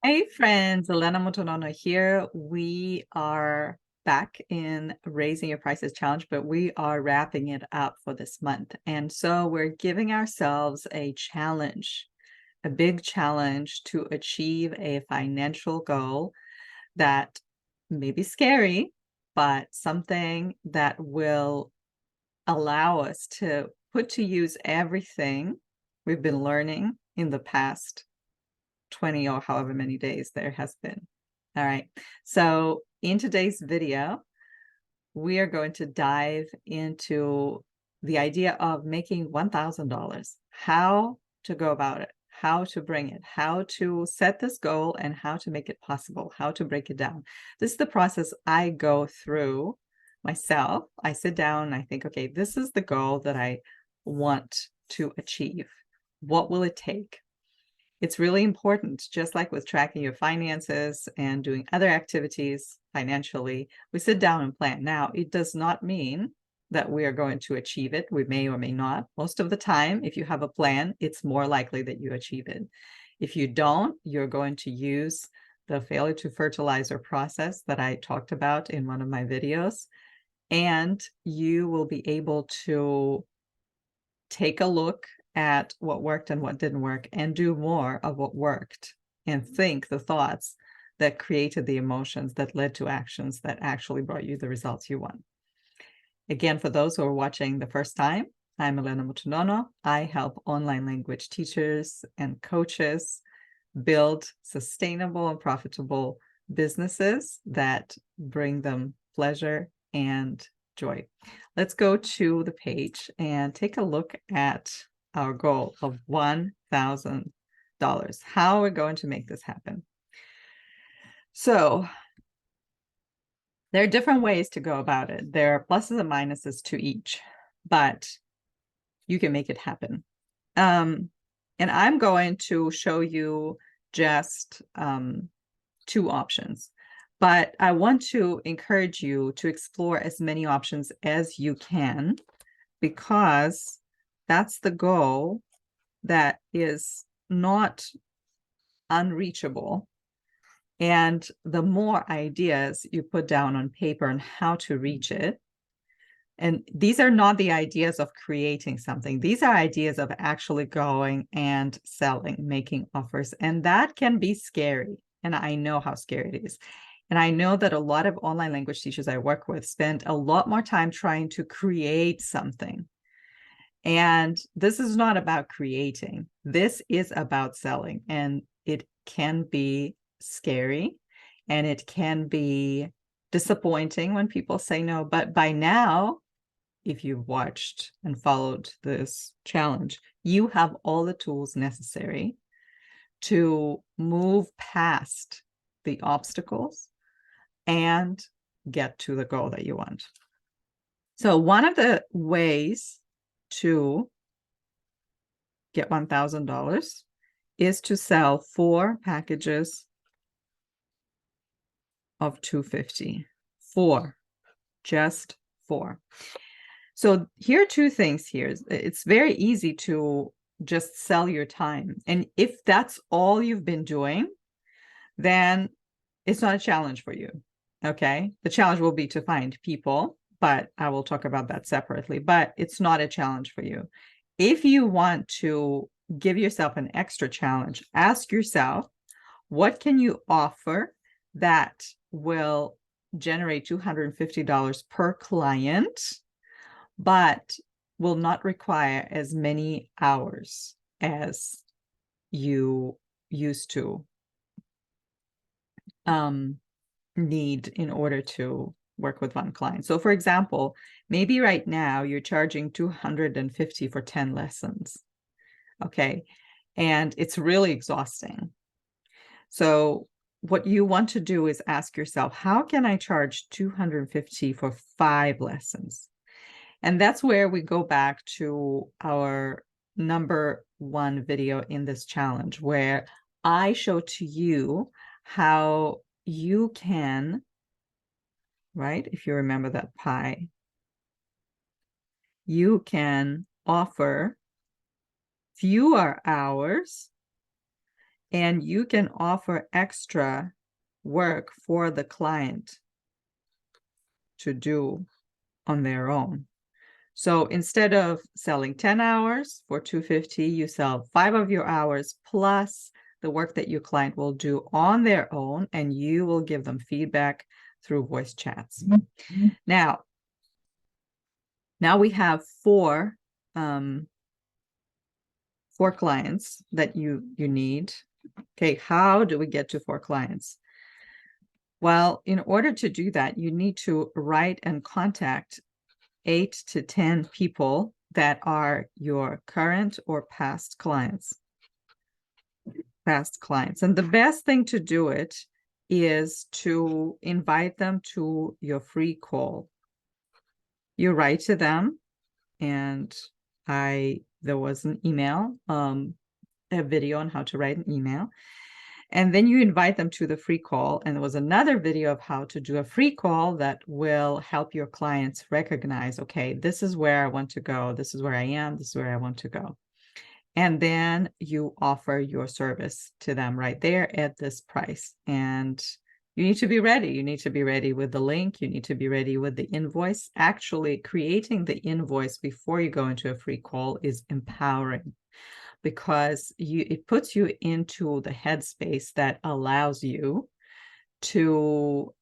Hey friends, Elena Motonono here. We are back in Raising Your Prices Challenge, but we are wrapping it up for this month. And so we're giving ourselves a challenge, a big challenge to achieve a financial goal that may be scary, but something that will allow us to put to use everything we've been learning in the past 20 or however many days there has been. All right. So in today's video, we are going to dive into the idea of making $1,000, how to go about it, how to bring it, how to set this goal, and how to make it possible, how to break it down. This is the process I go through myself. I sit down and I think, okay, this is the goal that I want to achieve. What will it take? It's really important, just like with tracking your finances and doing other activities financially, we sit down and plan. Now, it does not mean that we are going to achieve it. We may or may not. Most of the time, if you have a plan, it's more likely that you achieve it. If you don't, you're going to use the failure to fertilizer process that I talked about in one of my videos, and you will be able to take a look at what worked and what didn't work and do more of what worked and think the thoughts that created the emotions that led to actions that actually brought you the results you want. Again, for those who are watching the first time, I'm Elena Mutunono. I help online language teachers and coaches build sustainable and profitable businesses that bring them pleasure and joy. Let's go to the page and take a look at our goal of $1,000. How we're going to make this happen. So there are different ways to go about it. There are pluses and minuses to each, but you can make it happen. And I'm going to show you just two options, but I want to encourage you to explore as many options as you can, because that's the goal that is not unreachable. And the more ideas you put down on paper on how to reach it, and these are not the ideas of creating something. These are ideas of actually going and selling, making offers. And that can be scary. And I know how scary it is. And I know that a lot of online language teachers I work with spend a lot more time trying to create something. And this is not about creating. This is about selling. And it can be scary and it can be disappointing when people say no. But by now, if you've watched and followed this challenge, you have all the tools necessary to move past the obstacles and get to the goal that you want. So one of the ways to get $1,000 is to sell 4 packages of $250. 4, just 4. So here are 2 things here. It's very easy to just sell your time. And if that's all you've been doing, then it's not a challenge for you. Okay. The challenge will be to find people, but I will talk about that separately, but it's not a challenge for you. If you want to give yourself an extra challenge, ask yourself, what can you offer that will generate $250 per client, but will not require as many hours as you used to need in order to work with one client. So for example, maybe right now you're charging $250 for 10 lessons. Okay. And it's really exhausting. So what you want to do is ask yourself, how can I charge $250 for 5 lessons? And that's where we go back to our number 1 video in this challenge, where I show to you how you can, right? If you remember that pie, you can offer fewer hours and you can offer extra work for the client to do on their own. So instead of selling 10 hours for $250, you sell 5 of your hours plus the work that your client will do on their own, and you will give them feedback through voice chats. Now we have four clients that you need. Okay, how do we get to 4 clients? Well, in order to do that, you need to write and contact 8 to 10 people that are your current or past clients. And the best thing to do it is to invite them to your free call. You write to them, and there was an email, a video on how to write an email. And then you invite them to the free call. And there was another video of how to do a free call that will help your clients recognize, okay, this is where I want to go. This is where I am. This is where I want to go. And then you offer your service to them right there at this price. And you need to be ready. You need to be ready with the link. You need to be ready with the invoice. Actually, creating the invoice before you go into a free call is empowering, because it puts you into the headspace that allows you to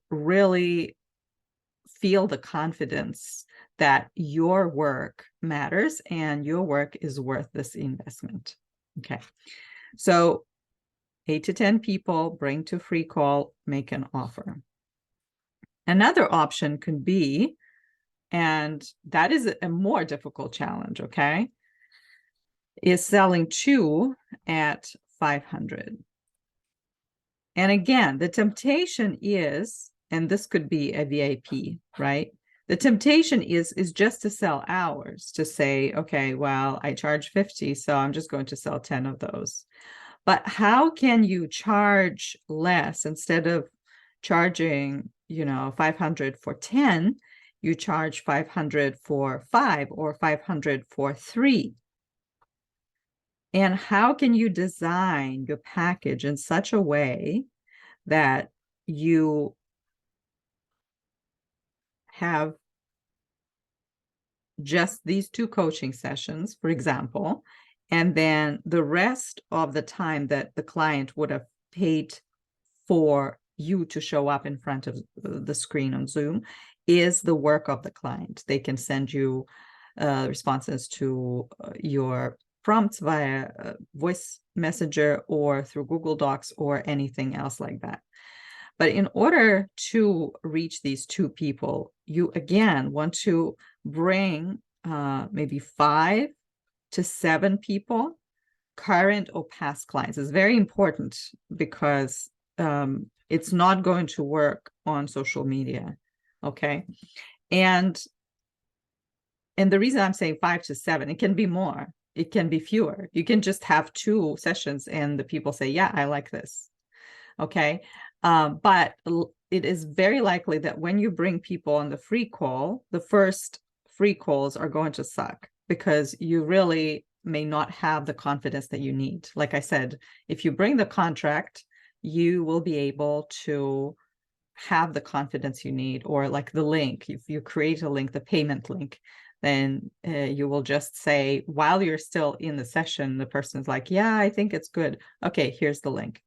really feel the confidence that your work matters and your work is worth this investment. Okay, so 8 to 10 people, bring to free call, make an offer. Another option could be, and that is a more difficult challenge, okay, is selling 2 at 500. And again, the temptation is, and this could be a VIP, right? The temptation is just to sell hours, to say, okay, well, I charge 50, so I'm just going to sell 10 of those. But how can you charge less? Instead of charging, 500 for 10, you charge 500 for 5 or 500 for 3. And how can you design your package in such a way that you have just these 2 coaching sessions, for example, and then the rest of the time that the client would have paid for you to show up in front of the screen on Zoom is the work of the client. They can send you responses to your prompts via voice messenger or through Google Docs or anything else like that. But in order to reach these 2 people, you again want to bring maybe 5 to 7 people, current or past clients. It's very important because it's not going to work on social media. Okay. And the reason I'm saying 5 to 7, it can be more, it can be fewer. You can just have 2 sessions and the people say, yeah, I like this. Okay. But it is very likely that when you bring people on the free call, the first free calls are going to suck because you really may not have the confidence that you need. Like I said, if you bring the contract, you will be able to have the confidence you need, or like the link. If you create a link, the payment link, then you will just say, while you're still in the session, the person's like, yeah, I think it's good. Okay, here's the link.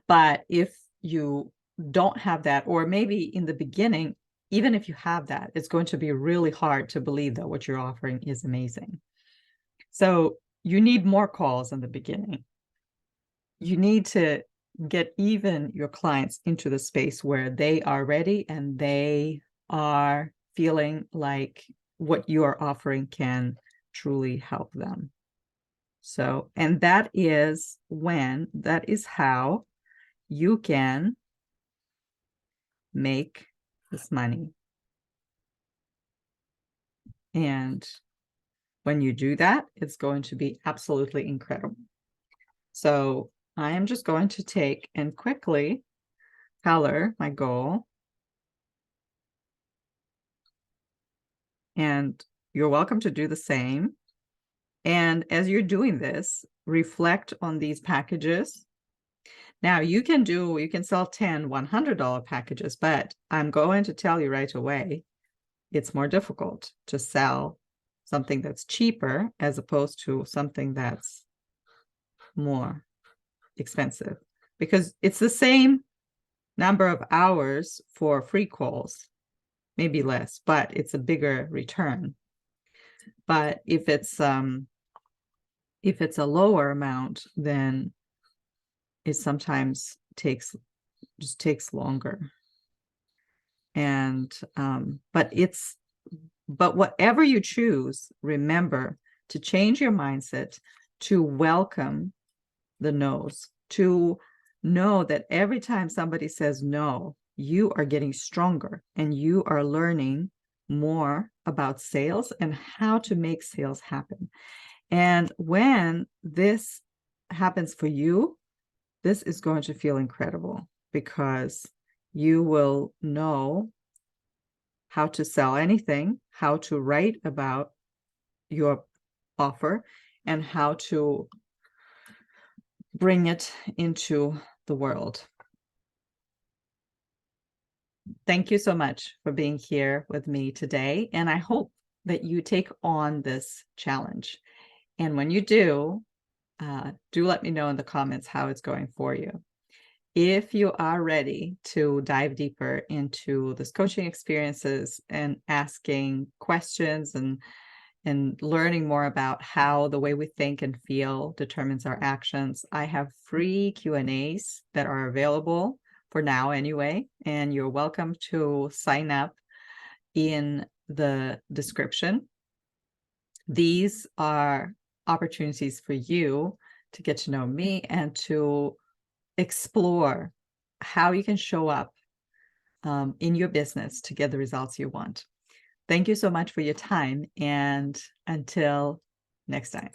But if you don't have that, or maybe in the beginning, even if you have that, it's going to be really hard to believe that what you're offering is amazing. So you need more calls in the beginning. You need to get even your clients into the space where they are ready and they are feeling like what you are offering can truly help them. So, and that is how you can make this money. And when you do that, it's going to be absolutely incredible. So I am just going to take and quickly color my goal. And you're welcome to do the same. And as you're doing this, reflect on these packages. Now you can sell 10 $100 packages, but I'm going to tell you right away, it's more difficult to sell something that's cheaper as opposed to something that's more expensive, because it's the same number of hours for free calls, maybe less, but it's a bigger return. But if it's a lower amount, then it sometimes takes longer. And but whatever you choose, remember to change your mindset, to welcome the no's, to know that every time somebody says no, you are getting stronger and you are learning more about sales and how to make sales happen. And when this happens for you, this is going to feel incredible, because you will know how to sell anything, how to write about your offer, and how to bring it into the world. Thank you so much for being here with me today, and I hope that you take on this challenge. And when you do let me know in the comments how it's going for you. If you are ready to dive deeper into this coaching experiences and asking questions and learning more about how the way we think and feel determines our actions, I have free Q&As that are available for now anyway, and you're welcome to sign up in the description. These are opportunities for you to get to know me and to explore how you can show up in your business to get the results you want. Thank you so much for your time, and until next time.